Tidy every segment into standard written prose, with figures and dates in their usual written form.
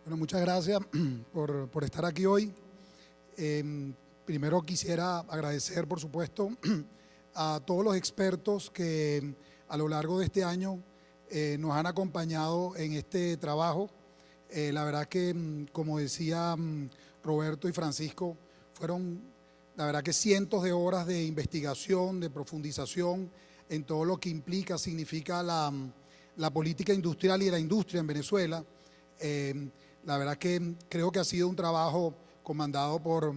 Bueno, muchas gracias por estar aquí hoy. Primero quisiera agradecer, por supuesto, a todos los expertos que a lo largo de este año nos han acompañado en este trabajo. La verdad que, como decía Roberto y Francisco, fueron, la verdad que cientos de horas de investigación, de profundización en todo lo que implica, significa la política industrial y la industria en Venezuela. La verdad que creo que ha sido un trabajo comandado por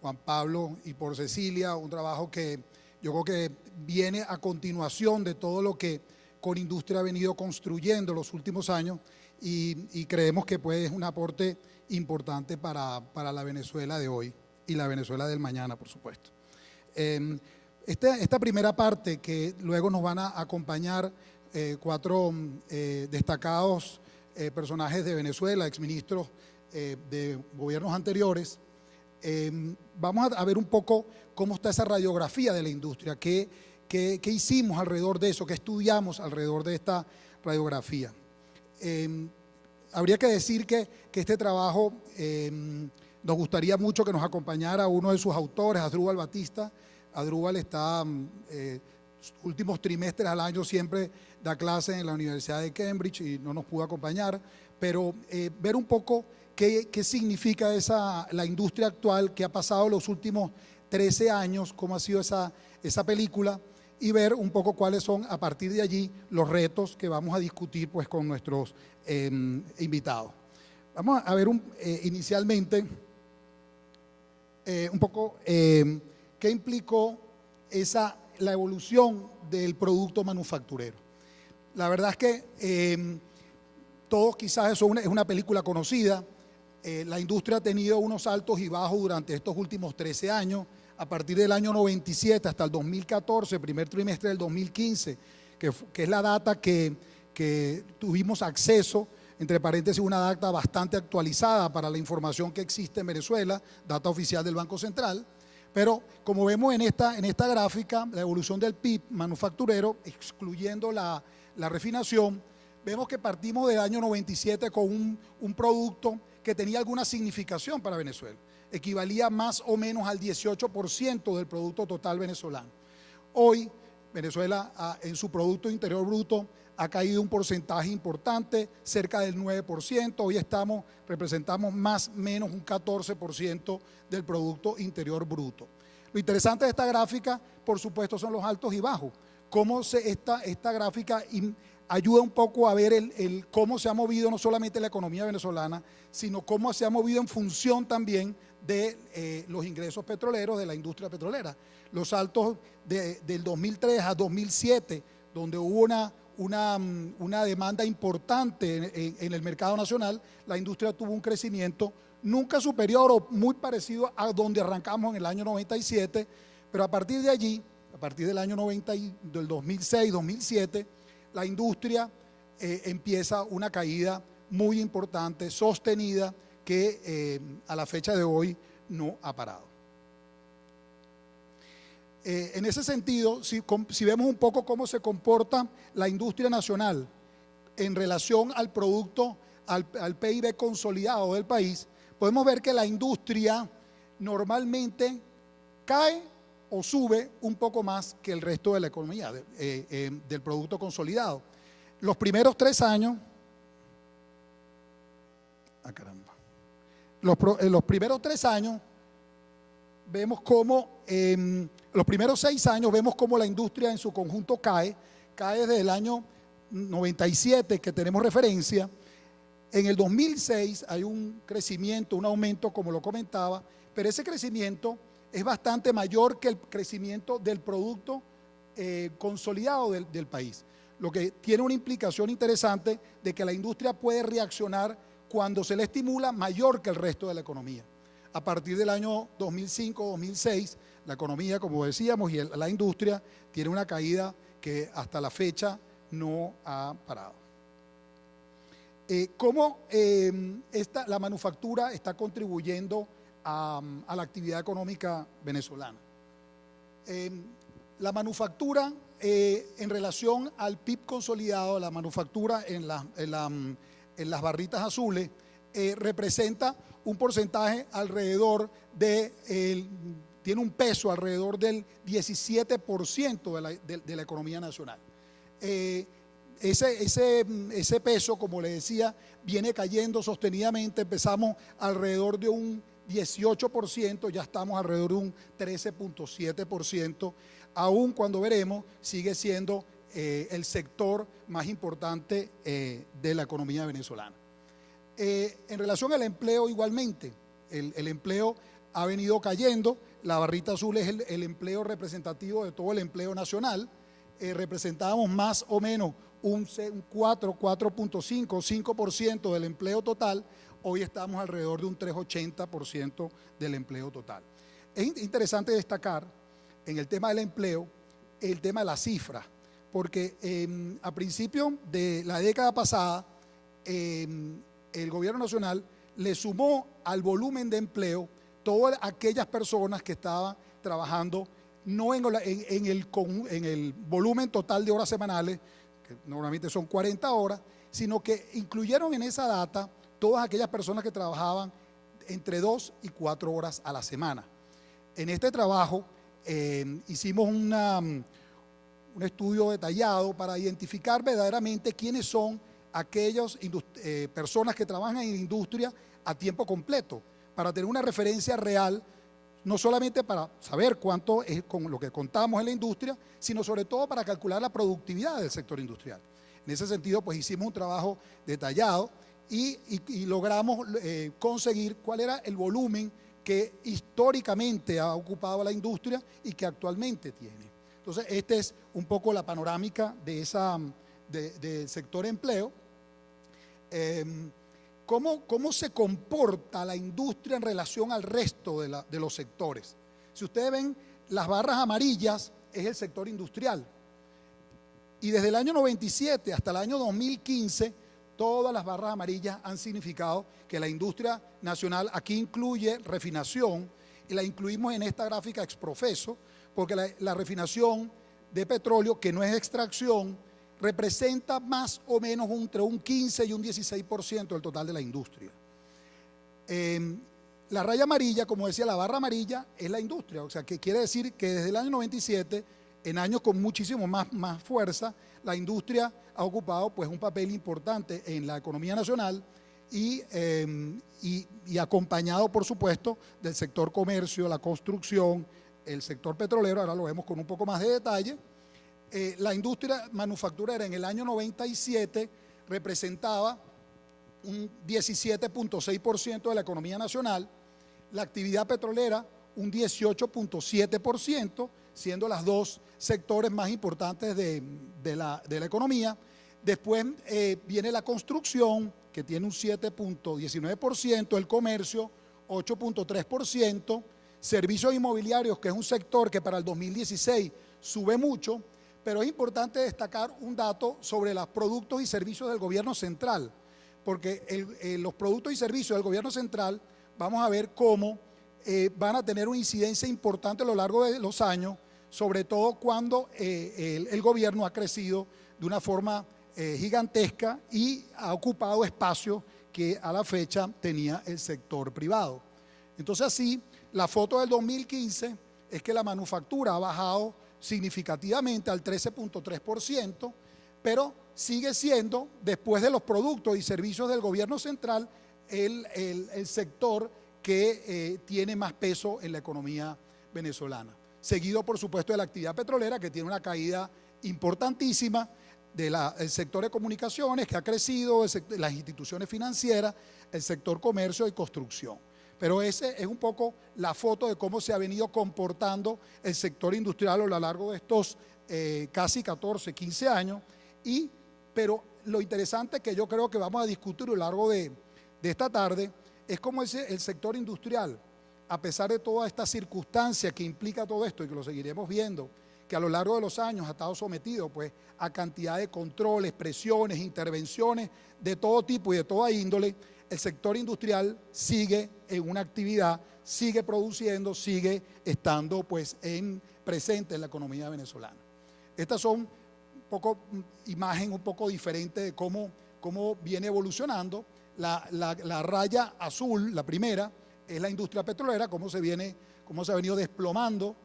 Juan Pablo y por Cecilia, un trabajo que yo creo que viene a continuación de todo lo que con industria ha venido construyendo los últimos años y creemos que pues, es un aporte importante para la Venezuela de hoy y la Venezuela del mañana, por supuesto. Esta primera parte que luego nos van a acompañar cuatro destacados personajes de Venezuela, exministros de gobiernos anteriores, vamos a ver un poco cómo está esa radiografía de la industria, qué hicimos alrededor de eso, qué estudiamos alrededor de esta radiografía. Habría que decir que este trabajo nos gustaría mucho que nos acompañara uno de sus autores, Asdrúbal Batista. Asdrúbal está últimos trimestres al año siempre da clases en la Universidad de Cambridge y no nos pudo acompañar, pero ver un poco qué significa la industria actual que ha pasado los últimos 13 años, cómo ha sido esa película y ver un poco cuáles son a partir de allí los retos que vamos a discutir pues, con nuestros invitados. Vamos a ver inicialmente un poco qué implicó la evolución del producto manufacturero. La verdad es que todos quizás eso es una película conocida. La industria ha tenido unos altos y bajos durante estos últimos 13 años, a partir del año 97 hasta el 2014, primer trimestre del 2015, que es la data que tuvimos acceso, entre paréntesis una data bastante actualizada para la información que existe en Venezuela, data oficial del Banco Central. Pero como vemos en esta gráfica, la evolución del PIB manufacturero, excluyendo la refinación, vemos que partimos del año 97 con un producto que tenía alguna significación para Venezuela. Equivalía más o menos al 18% del producto total venezolano. Hoy, Venezuela en su Producto Interior Bruto ha caído un porcentaje importante, cerca del 9%. Hoy representamos más o menos un 14% del Producto Interior Bruto. Lo interesante de esta gráfica, por supuesto, son los altos y bajos. Cómo esta gráfica ayuda un poco a ver cómo se ha movido no solamente la economía venezolana, sino cómo se ha movido en función también de los ingresos petroleros de la industria petrolera. Los saltos del 2003 a 2007, donde hubo una demanda importante en el mercado nacional, la industria tuvo un crecimiento nunca superior o muy parecido a donde arrancamos en el año 97, pero a partir de allí, a partir del año del 2006, 2007, la industria empieza una caída muy importante, sostenida, que a la fecha de hoy no ha parado. En ese sentido, si vemos un poco cómo se comporta la industria nacional en relación al producto, al PIB consolidado del país, podemos ver que la industria normalmente cae o sube un poco más que el resto de la economía, del producto consolidado. Los primeros 3 años, los primeros 3 años vemos cómo, los primeros 6 años vemos cómo la industria en su conjunto cae desde el año 97 que tenemos referencia. En el 2006 hay un crecimiento, un aumento, como lo comentaba, pero ese crecimiento es bastante mayor que el crecimiento del producto consolidado del país, lo que tiene una implicación interesante de que la industria puede reaccionar cuando se le estimula mayor que el resto de la economía. A partir del año 2005-2006, la economía, como decíamos, y la industria tiene una caída que hasta la fecha no ha parado. ¿Cómo la manufactura está contribuyendo a la actividad económica venezolana? La manufactura, en relación al PIB consolidado, la manufactura en las barritas azules, representa un porcentaje alrededor tiene un peso alrededor del 17% de la economía nacional. Ese peso, como le decía, viene cayendo sostenidamente. Empezamos alrededor de un 18%, ya estamos alrededor de un 13.7%, aún cuando veremos sigue siendo el sector más importante de la economía venezolana. En relación al empleo, igualmente, el empleo ha venido cayendo. La barrita azul es el empleo representativo de todo el empleo nacional. Representábamos más o menos un 4.5, 5% del empleo total. Hoy estamos alrededor de un 3,80% del empleo total. Es interesante destacar en el tema del empleo el tema de las cifras, porque a principios de la década pasada el gobierno nacional le sumó al volumen de empleo todas aquellas personas que estaban trabajando no en el volumen total de horas semanales, que normalmente son 40 horas, sino que incluyeron en esa data todas aquellas personas que trabajaban entre 2 y 4 horas a la semana. En este trabajo hicimos un estudio detallado para identificar verdaderamente quiénes son aquellas personas que trabajan en la industria a tiempo completo, para tener una referencia real, no solamente para saber cuánto es con lo que contamos en la industria, sino sobre todo para calcular la productividad del sector industrial. En ese sentido, pues hicimos un trabajo detallado y logramos conseguir cuál era el volumen que históricamente ha ocupado la industria y que actualmente tiene. Entonces, esta es un poco la panorámica del sector empleo. ¿Cómo se comporta la industria en relación al resto de los sectores? Si ustedes ven, las barras amarillas es el sector industrial. Y desde el año 97 hasta el año 2015, todas las barras amarillas han significado que la industria nacional, aquí incluye refinación, y la incluimos en esta gráfica exprofeso, porque la refinación de petróleo, que no es extracción, representa más o menos entre un 15 y un 16% del total de la industria. La raya amarilla, como decía, la barra amarilla es la industria, o sea, que quiere decir que desde el año 97, en años con muchísimo más fuerza, la industria ha ocupado pues un papel importante en la economía nacional y acompañado, por supuesto, del sector comercio, la construcción, el sector petrolero. Ahora lo vemos con un poco más de detalle. La industria manufacturera en el año 97 representaba un 17.6% de la economía nacional, la actividad petrolera un 18.7%, siendo los dos sectores más importantes de la economía. Después viene la construcción, que tiene un 7.19%, el comercio 8.3%, servicios inmobiliarios, que es un sector que para el 2016 sube mucho. Pero es importante destacar un dato sobre los productos y servicios del gobierno central, porque los productos y servicios del gobierno central, vamos a ver cómo van a tener una incidencia importante a lo largo de los años, sobre todo cuando el gobierno ha crecido de una forma gigantesca y ha ocupado espacios que a la fecha tenía el sector privado. Entonces, así, la foto del 2015 es que la manufactura ha bajado significativamente al 13.3%, pero sigue siendo, después de los productos y servicios del gobierno central, el sector que tiene más peso en la economía venezolana. Seguido, por supuesto, de la actividad petrolera, que tiene una caída importantísima, del sector de comunicaciones, que ha crecido, las instituciones financieras, el sector comercio y construcción. Pero esa es un poco la foto de cómo se ha venido comportando el sector industrial a lo largo de estos casi 14, 15 años. Pero lo interesante que yo creo que vamos a discutir a lo largo de esta tarde es cómo el sector industrial, a pesar de toda esta circunstancia que implica todo esto, y que lo seguiremos viendo, que a lo largo de los años ha estado sometido pues, a cantidad de controles, presiones, intervenciones de todo tipo y de toda índole, el sector industrial sigue en una actividad, sigue produciendo, sigue estando pues, presente en la economía venezolana. Estas son imagen un poco diferente de cómo viene evolucionando La raya azul, la primera, es la industria petrolera, cómo se ha venido desplomando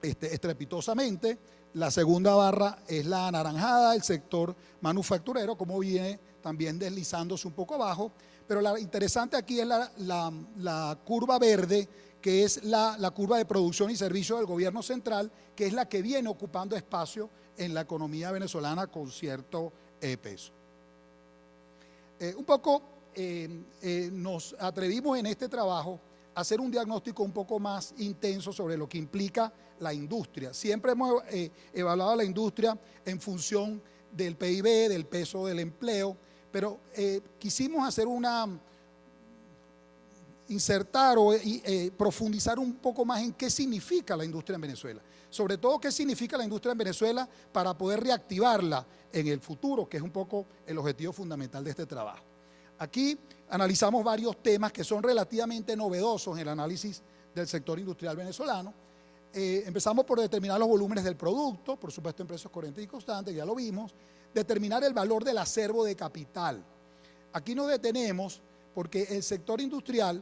estrepitosamente. La segunda barra es la anaranjada, el sector manufacturero, cómo viene también deslizándose un poco abajo. Pero lo interesante aquí es la curva verde, que es la curva de producción y servicio del gobierno central, que es la que viene ocupando espacio en la economía venezolana con cierto peso. Un poco nos atrevimos en este trabajo a hacer un diagnóstico un poco más intenso sobre lo que implica la industria. Siempre hemos evaluado la industria en función del PIB, del peso del empleo, pero quisimos hacer insertar o profundizar un poco más en qué significa la industria en Venezuela. Sobre todo, qué significa la industria en Venezuela para poder reactivarla en el futuro, que es un poco el objetivo fundamental de este trabajo. Aquí analizamos varios temas que son relativamente novedosos en el análisis del sector industrial venezolano. Empezamos por determinar los volúmenes del producto, por supuesto en precios corrientes y constantes, ya lo vimos. Determinar el valor del acervo de capital. Aquí nos detenemos porque el sector industrial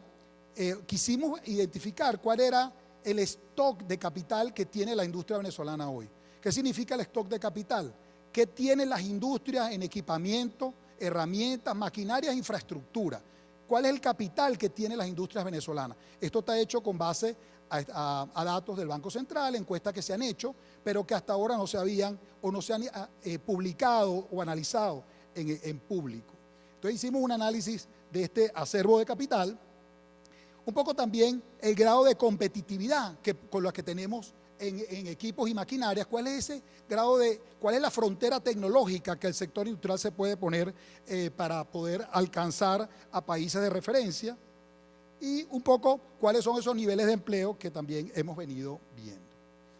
quisimos identificar cuál era el stock de capital que tiene la industria venezolana hoy. ¿Qué significa el stock de capital? ¿Qué tienen las industrias en equipamiento, herramientas, maquinarias, infraestructura? ¿Cuál es el capital que tienen las industrias venezolanas? Esto está hecho con base a datos del Banco Central, encuestas que se han hecho, pero que hasta ahora no se habían o no se han publicado o analizado en público. Entonces hicimos un análisis de este acervo de capital, un poco también el grado de competitividad con la que tenemos en equipos y maquinarias, cuál es la frontera tecnológica que el sector industrial se puede poner para poder alcanzar a países de referencia, y un poco cuáles son esos niveles de empleo que también hemos venido viendo.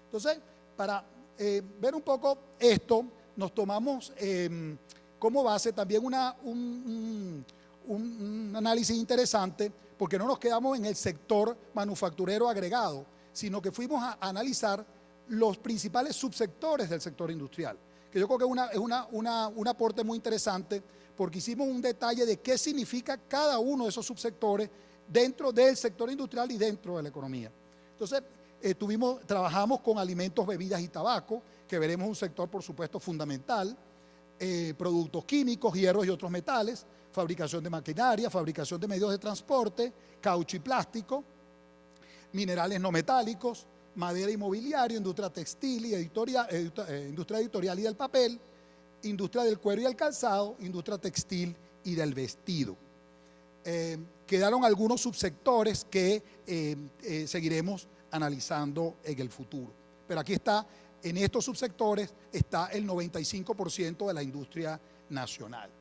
Entonces, para ver un poco esto, nos tomamos como base también un análisis interesante, porque no nos quedamos en el sector manufacturero agregado, sino que fuimos a analizar los principales subsectores del sector industrial, que yo creo que es un aporte muy interesante, porque hicimos un detalle de qué significa cada uno de esos subsectores dentro del sector industrial y dentro de la economía. Entonces, trabajamos con alimentos, bebidas y tabaco, que veremos un sector, por supuesto, fundamental, productos químicos, hierros y otros metales, fabricación de maquinaria, fabricación de medios de transporte, caucho y plástico, minerales no metálicos, madera y mobiliario, industria textil y industria editorial y del papel, industria del cuero y el calzado, industria textil y del vestido. Quedaron algunos subsectores que seguiremos analizando en el futuro. Pero aquí está, en estos subsectores está el 95% de la industria nacional.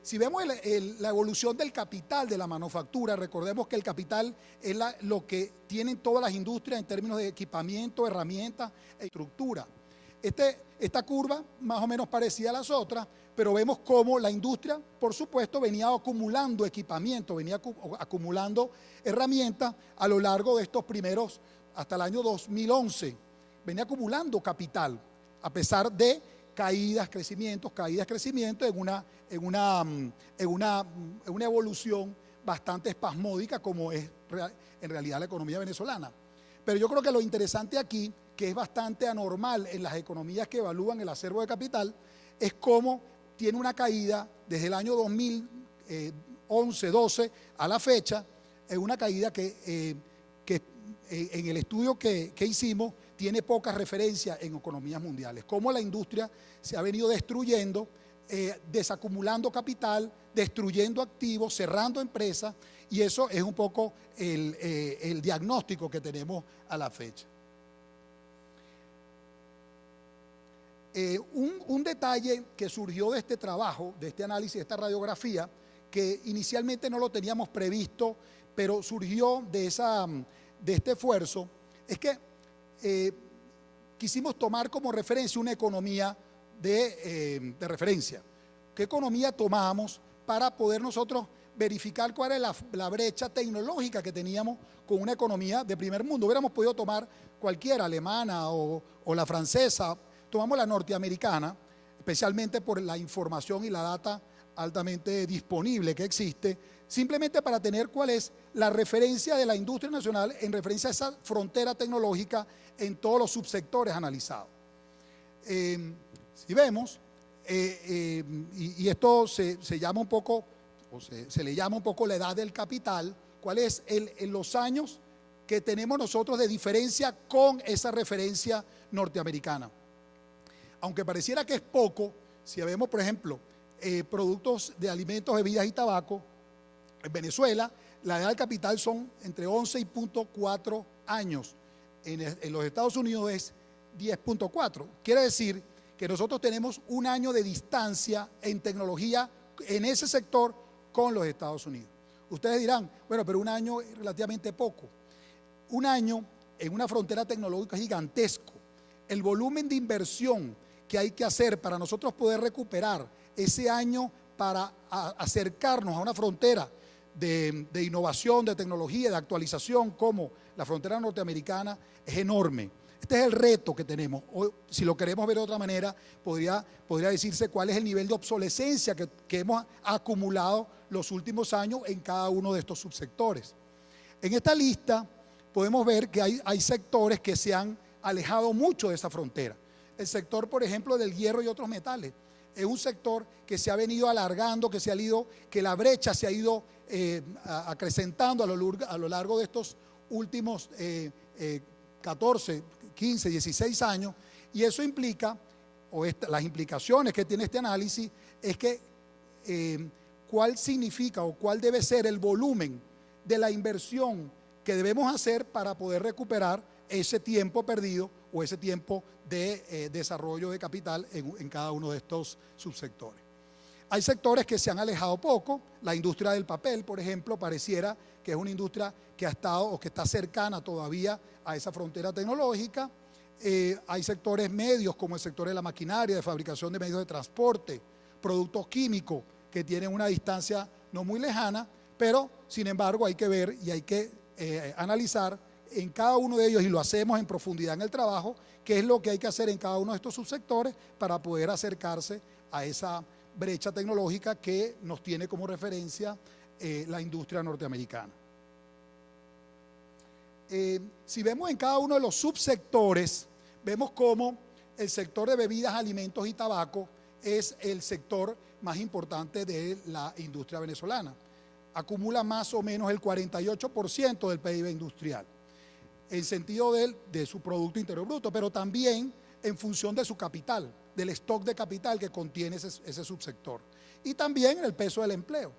Si vemos la evolución del capital de la manufactura, recordemos que el capital es lo que tienen todas las industrias en términos de equipamiento, herramientas e estructura. Esta curva más o menos parecida a las otras, pero vemos cómo la industria, por supuesto, venía acumulando equipamiento, venía acumulando herramientas a lo largo de estos primeros, hasta el año 2011, venía acumulando capital, a pesar de caídas, crecimientos en una evolución bastante espasmódica como es en realidad la economía venezolana. Pero yo creo que lo interesante aquí, que es bastante anormal en las economías que evalúan el acervo de capital, es cómo tiene una caída desde el año 2011-12 a la fecha, es una caída que en el estudio que hicimos tiene poca referencia en economías mundiales. Cómo la industria se ha venido destruyendo, desacumulando capital, destruyendo activos, cerrando empresas, y eso es un poco el diagnóstico que tenemos a la fecha. Un detalle que surgió de este trabajo, de este análisis, de esta radiografía, que inicialmente no lo teníamos previsto, pero surgió de este esfuerzo, es que quisimos tomar como referencia una economía de referencia. ¿Qué economía tomamos para poder nosotros verificar cuál era la brecha tecnológica que teníamos con una economía de primer mundo? Hubiéramos podido tomar cualquiera, alemana o la francesa, tomamos la norteamericana. especialmente por la información y la data altamente disponible que existe, simplemente para tener cuál es la referencia de la industria nacional en referencia a esa frontera tecnológica en todos los subsectores analizados. Si vemos, y esto se llama un poco, o se le llama un poco la edad del capital, cuál es los años que tenemos nosotros de diferencia con esa referencia norteamericana. Aunque pareciera que es poco, si vemos, por ejemplo, productos de alimentos, bebidas y tabaco, en Venezuela, la edad del capital son entre 11.4 años. En los Estados Unidos es 10.4. Quiere decir que nosotros tenemos un año de distancia en tecnología en ese sector con los Estados Unidos. Ustedes dirán, bueno, pero un año es relativamente poco. Un año en una frontera tecnológica es gigantesco. El volumen de inversión que hay que hacer para nosotros poder recuperar ese año para acercarnos a una frontera de innovación, de tecnología, de actualización como la frontera norteamericana es enorme. Este es el reto que tenemos. O, si lo queremos ver de otra manera, podría decirse cuál es el nivel de obsolescencia que hemos acumulado los últimos años en cada uno de estos subsectores. En esta lista podemos ver que hay sectores que se han alejado mucho de esa frontera. El sector, por ejemplo, del hierro y otros metales. Es un sector que se ha venido alargando, que la brecha se ha ido acrecentando a lo largo de estos últimos 14, 15, 16 años, y eso implica, las implicaciones que tiene este análisis, es que cuál significa o cuál debe ser el volumen de la inversión que debemos hacer para poder recuperar ese tiempo perdido o ese tiempo de desarrollo de capital en cada uno de estos subsectores. Hay sectores que se han alejado poco. La industria del papel, por ejemplo, pareciera que es una industria que ha estado o que está cercana todavía a esa frontera tecnológica. Hay sectores medios como el sector de la maquinaria, de fabricación de medios de transporte, productos químicos que tienen una distancia no muy lejana, pero sin embargo hay que ver y hay que analizar en cada uno de ellos, y lo hacemos en profundidad en el trabajo, qué es lo que hay que hacer en cada uno de estos subsectores para poder acercarse a esa brecha tecnológica que nos tiene como referencia la industria norteamericana. Si vemos en cada uno de los subsectores, vemos cómo el sector de bebidas, alimentos y tabaco es el sector más importante de la industria venezolana. Acumula más o menos el 48% del PIB industrial, en sentido de su Producto Interior Bruto, pero también en función de su capital, del stock de capital que contiene ese subsector, y también en el peso del empleo.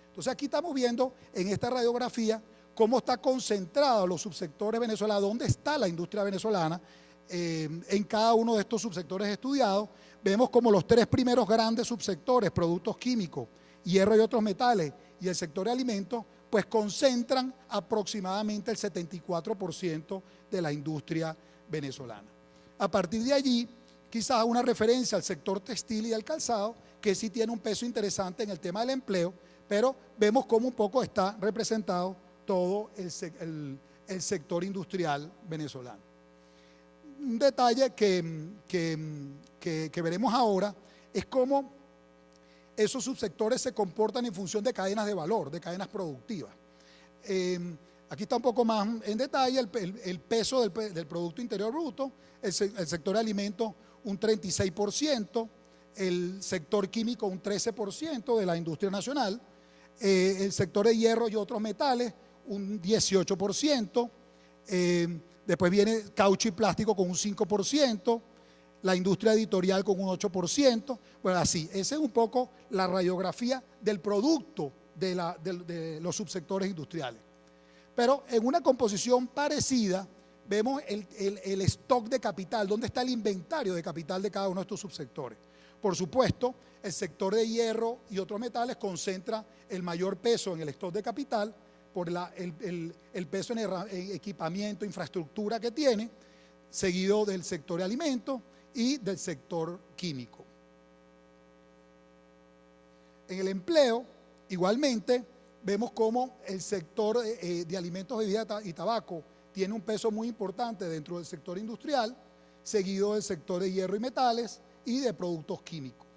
Entonces aquí estamos viendo en esta radiografía cómo está concentrado los subsectores venezolanos, dónde está la industria venezolana en cada uno de estos subsectores estudiados. Vemos como los tres primeros grandes subsectores, productos químicos, hierro y otros metales, y el sector de alimentos, pues concentran aproximadamente el 74% de la industria venezolana. A partir de allí, quizás una referencia al sector textil y del calzado, que sí tiene un peso interesante en el tema del empleo, pero vemos cómo un poco está representado todo el sector industrial venezolano. Un detalle que veremos ahora es cómo esos subsectores se comportan en función de cadenas de valor, de cadenas productivas. Aquí está un poco más en detalle el peso del Producto Interior Bruto, el sector de alimentos un 36%, el sector químico un 13% de la industria nacional, el sector de hierro y otros metales un 18%, después viene caucho y plástico con un 5%, la industria editorial con un 8%, bueno, así, esa es un poco la radiografía del producto de los subsectores industriales. Pero en una composición parecida vemos el stock de capital, dónde está el inventario de capital de cada uno de estos subsectores. Por supuesto, el sector de hierro y otros metales concentra el mayor peso en el stock de capital por el peso en equipamiento, infraestructura que tiene, seguido del sector de alimentos y del sector químico. En el empleo, igualmente, vemos cómo el sector de alimentos, bebidas y tabaco tiene un peso muy importante dentro del sector industrial, seguido del sector de hierro y metales, y de productos químicos.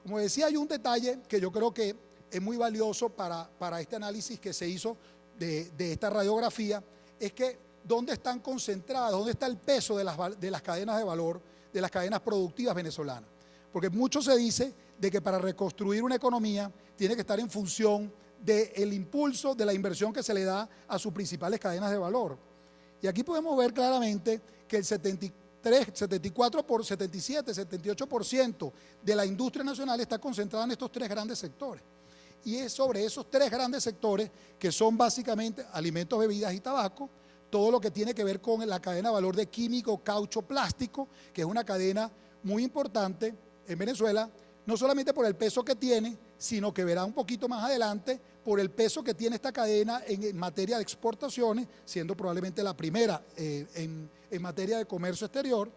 Como decía, hay un detalle que yo creo que es muy valioso para este análisis que se hizo de esta radiografía, es que dónde están concentradas, dónde está el peso de las cadenas de valor, de las cadenas productivas venezolanas. Porque mucho se dice de que para reconstruir una economía tiene que estar en función del impulso de la inversión que se le da a sus principales cadenas de valor. Y aquí podemos ver claramente que el 77, 78% de la industria nacional está concentrada en estos tres grandes sectores. Y es sobre esos tres grandes sectores, que son básicamente alimentos, bebidas y tabaco, todo lo que tiene que ver con la cadena de valor de químico, caucho, plástico, que es una cadena muy importante en Venezuela, no solamente por el peso que tiene, sino que verá un poquito más adelante por el peso que tiene esta cadena en materia de exportaciones, siendo probablemente la primera en materia de comercio exterior.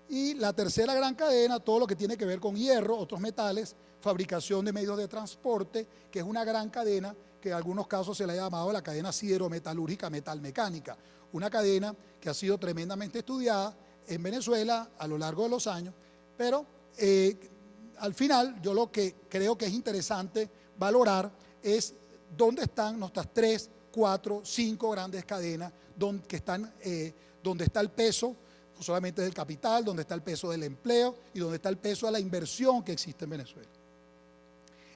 Y la tercera gran cadena, todo lo que tiene que ver con hierro, otros metales, fabricación de medios de transporte, que es una gran cadena que en algunos casos se le ha llamado la cadena siderometalúrgica metalmecánica, una cadena que ha sido tremendamente estudiada en Venezuela a lo largo de los años, pero al final yo lo que creo que es interesante valorar es dónde están nuestras 3, 4, 5 grandes cadenas, donde está el peso no solamente del capital, donde está el peso del empleo y donde está el peso de la inversión que existe en Venezuela.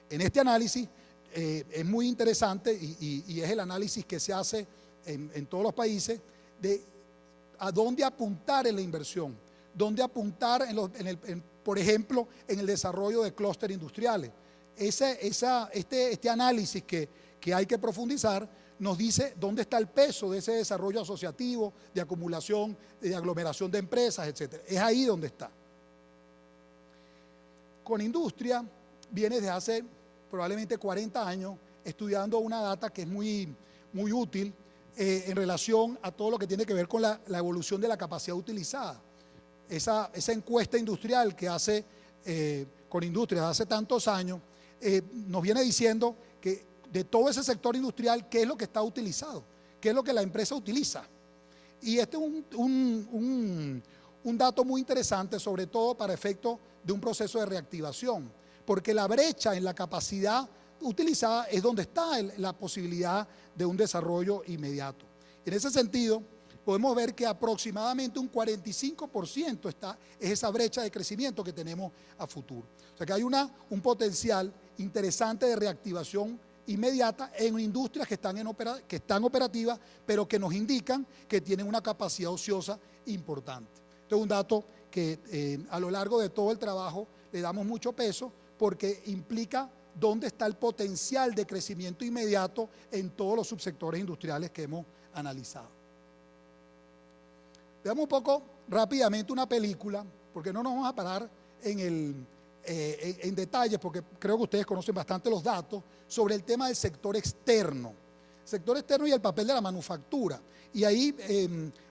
En este análisis es muy interesante y es el análisis que se hace en todos los países de a dónde apuntar en la inversión, dónde apuntar por ejemplo, en el desarrollo de clústeres industriales. Este análisis que hay que profundizar nos dice dónde está el peso de ese desarrollo asociativo, de acumulación, de aglomeración de empresas, etc. Es ahí donde está. Con Industria viene desde hace probablemente 40 años estudiando una data que es muy, muy útil en relación a todo lo que tiene que ver con la evolución de la capacidad utilizada. Esa encuesta industrial que hace con Industria hace tantos años nos viene diciendo que de todo ese sector industrial, ¿qué es lo que está utilizado? ¿Qué es lo que la empresa utiliza? Y este es un dato muy interesante, sobre todo para efecto de un proceso de reactivación, porque la brecha en la capacidad utilizada es donde está la posibilidad de un desarrollo inmediato. En ese sentido, podemos ver que aproximadamente un 45% es esa brecha de crecimiento que tenemos a futuro. O sea que hay un potencial interesante de reactivación inmediata en industrias que están operativas, pero que nos indican que tienen una capacidad ociosa importante. Este es un dato que a lo largo de todo el trabajo le damos mucho peso porque implica dónde está el potencial de crecimiento inmediato en todos los subsectores industriales que hemos analizado. Veamos un poco rápidamente una película, porque no nos vamos a parar en detalles, porque creo que ustedes conocen bastante los datos sobre el tema del sector externo y el papel de la manufactura. Y ahí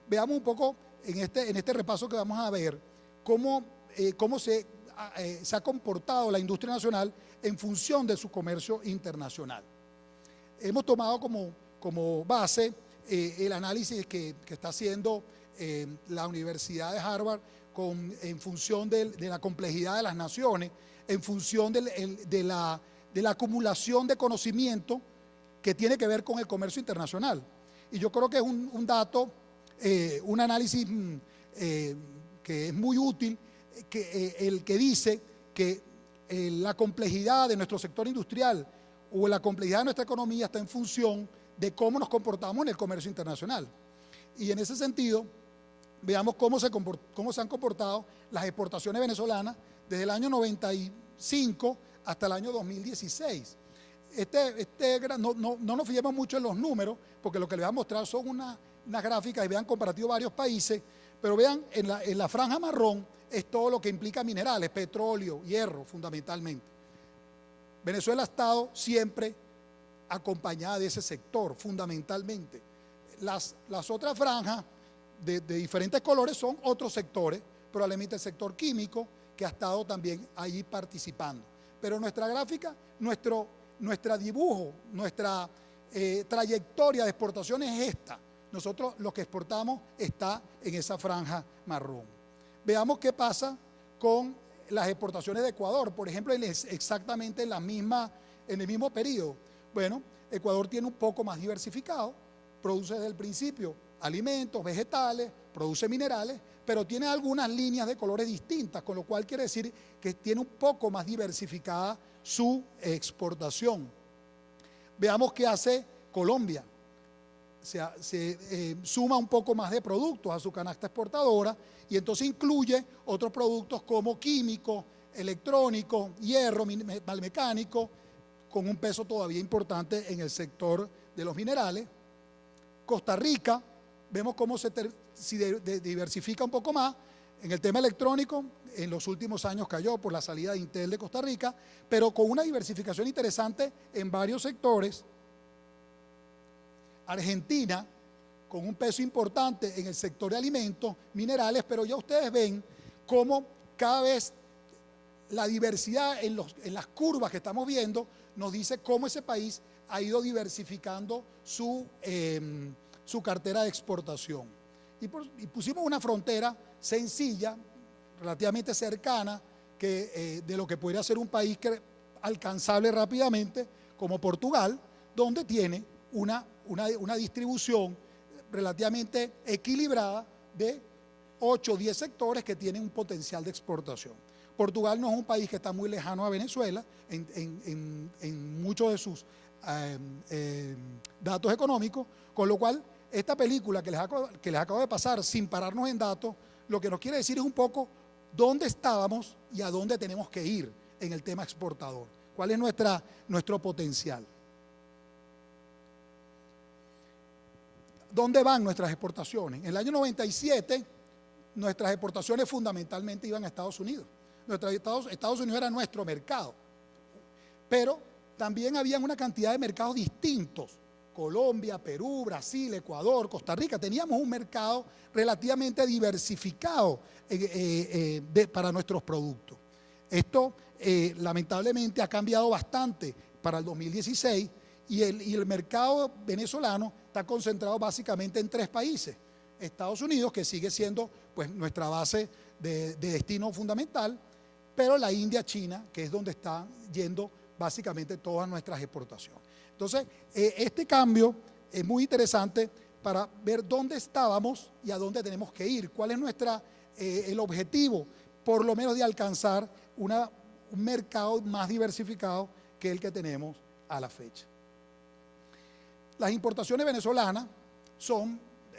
veamos un poco en este repaso que vamos a ver cómo se ha comportado la industria nacional en función de su comercio internacional. Hemos tomado como base el análisis que está haciendo la Universidad de Harvard en función de la complejidad de las naciones, en función de la acumulación de conocimiento que tiene que ver con el comercio internacional. Y yo creo que es un dato, un análisis que es muy útil, el que dice que la complejidad de nuestro sector industrial o la complejidad de nuestra economía está en función de cómo nos comportamos en el comercio internacional. Y en ese sentido, veamos cómo se han comportado las exportaciones venezolanas desde el año 95 hasta el año 2016. No nos fijemos mucho en los números, porque lo que les voy a mostrar son unas gráficas y vean comparativo varios países, pero vean en la franja marrón es todo lo que implica minerales, petróleo, hierro fundamentalmente. Venezuela ha estado siempre acompañada de ese sector fundamentalmente. Las otras franjas de diferentes colores son otros sectores, probablemente el sector químico, que ha estado también ahí participando. Pero nuestra gráfica, nuestro dibujo, nuestra trayectoria de exportaciones es esta. Nosotros lo que exportamos está en esa franja marrón. Veamos qué pasa con las exportaciones de Ecuador, por ejemplo, exactamente en el mismo periodo. Bueno, Ecuador tiene un poco más diversificado, produce desde el principio alimentos, vegetales, produce minerales, pero tiene algunas líneas de colores distintas, con lo cual quiere decir que tiene un poco más diversificada su exportación. Veamos qué hace Colombia. Se suma un poco más de productos a su canasta exportadora y entonces incluye otros productos como químicos, electrónicos, hierro, mecánico, con un peso todavía importante en el sector de los minerales. Costa Rica, vemos cómo se diversifica un poco más. En el tema electrónico, en los últimos años cayó por la salida de Intel de Costa Rica, pero con una diversificación interesante en varios sectores. Argentina, con un peso importante en el sector de alimentos, minerales, pero ya ustedes ven cómo cada vez la diversidad en las curvas que estamos viendo nos dice cómo ese país ha ido diversificando su cartera de exportación. Y pusimos una frontera sencilla, relativamente cercana, de lo que podría ser un país alcanzable rápidamente, como Portugal, donde tiene una distribución relativamente equilibrada de 8 o 10 sectores que tienen un potencial de exportación. Portugal no es un país que está muy lejano a Venezuela en muchos de sus datos económicos, con lo cual esta película que les acabo de pasar sin pararnos en datos, lo que nos quiere decir es un poco dónde estábamos y a dónde tenemos que ir en el tema exportador, cuál es nuestro potencial. ¿Dónde van nuestras exportaciones? En el año 97, nuestras exportaciones fundamentalmente iban a Estados Unidos. Estados Unidos era nuestro mercado, pero también había una cantidad de mercados distintos. Colombia, Perú, Brasil, Ecuador, Costa Rica. Teníamos un mercado relativamente diversificado para nuestros productos. Esto lamentablemente ha cambiado bastante para el 2016 y el mercado venezolano está concentrado básicamente en 3 países. Estados Unidos, que sigue siendo pues, nuestra base de destino fundamental, pero la India, China, que es donde están yendo básicamente todas nuestras exportaciones. Entonces, este cambio es muy interesante para ver dónde estábamos y a dónde tenemos que ir, cuál es el objetivo, por lo menos de alcanzar un mercado más diversificado que el que tenemos a la fecha. Las importaciones venezolanas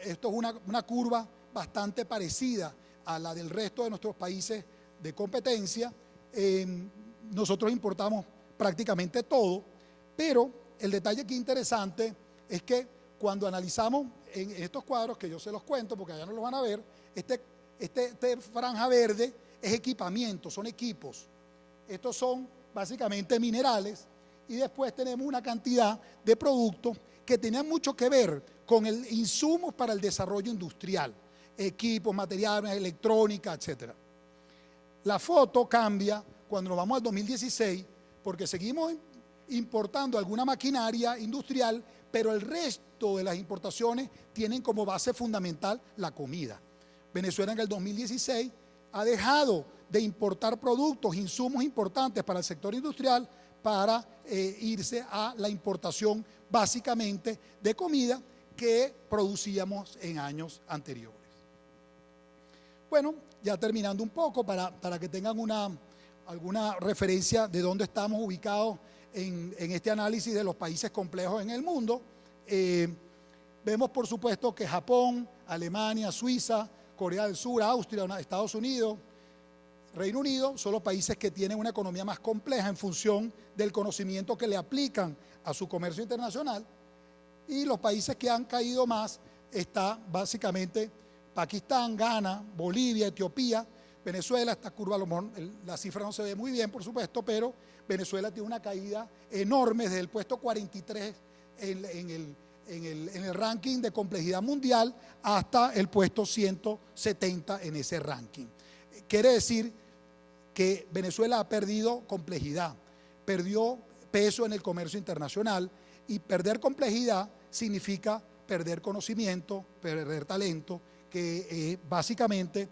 esto es una curva bastante parecida a la del resto de nuestros países de competencia. Nosotros importamos prácticamente todo, pero el detalle aquí interesante es que cuando analizamos en estos cuadros, que yo se los cuento porque allá no los van a ver, este franja verde es equipamiento, son equipos. Estos son básicamente minerales y después tenemos una cantidad de productos que tenían mucho que ver con el insumos para el desarrollo industrial, equipos, materiales, electrónica, etc. La foto cambia cuando nos vamos al 2016 porque seguimos importando alguna maquinaria industrial, pero el resto de las importaciones tienen como base fundamental la comida. Venezuela en el 2016 ha dejado de importar productos, insumos importantes para el sector industrial para irse a la importación básicamente de comida que producíamos en años anteriores. Bueno, ya terminando un poco para que tengan alguna referencia de dónde estamos ubicados en este análisis de los países complejos en el mundo. Vemos por supuesto que Japón, Alemania, Suiza, Corea del Sur, Austria, Estados Unidos, Reino Unido son los países que tienen una economía más compleja en función del conocimiento que le aplican a su comercio internacional, y los países que han caído más está básicamente Pakistán, Ghana, Bolivia, Etiopía, Venezuela. Esta curva, a lo mejor la cifra no se ve muy bien, por supuesto, pero Venezuela tiene una caída enorme desde el puesto 43 en el ranking de complejidad mundial hasta el puesto 170 en ese ranking. Quiere decir que Venezuela ha perdido complejidad, perdió peso en el comercio internacional, y perder complejidad significa perder conocimiento, perder talento, que básicamente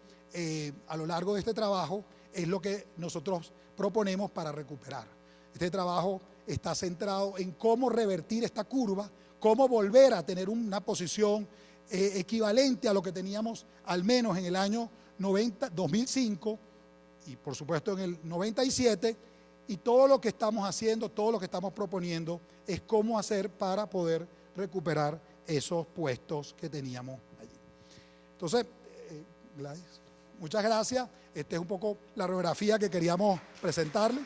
a lo largo de este trabajo es lo que nosotros proponemos para recuperar. Este trabajo está centrado en cómo revertir esta curva, cómo volver a tener una posición equivalente a lo que teníamos al menos en el año 2005 y por supuesto en el 97, y todo lo que estamos haciendo, todo lo que estamos proponiendo es cómo hacer para poder recuperar esos puestos que teníamos allí. Entonces, Gladys, muchas gracias. Esta es un poco la radiografía que queríamos presentarle.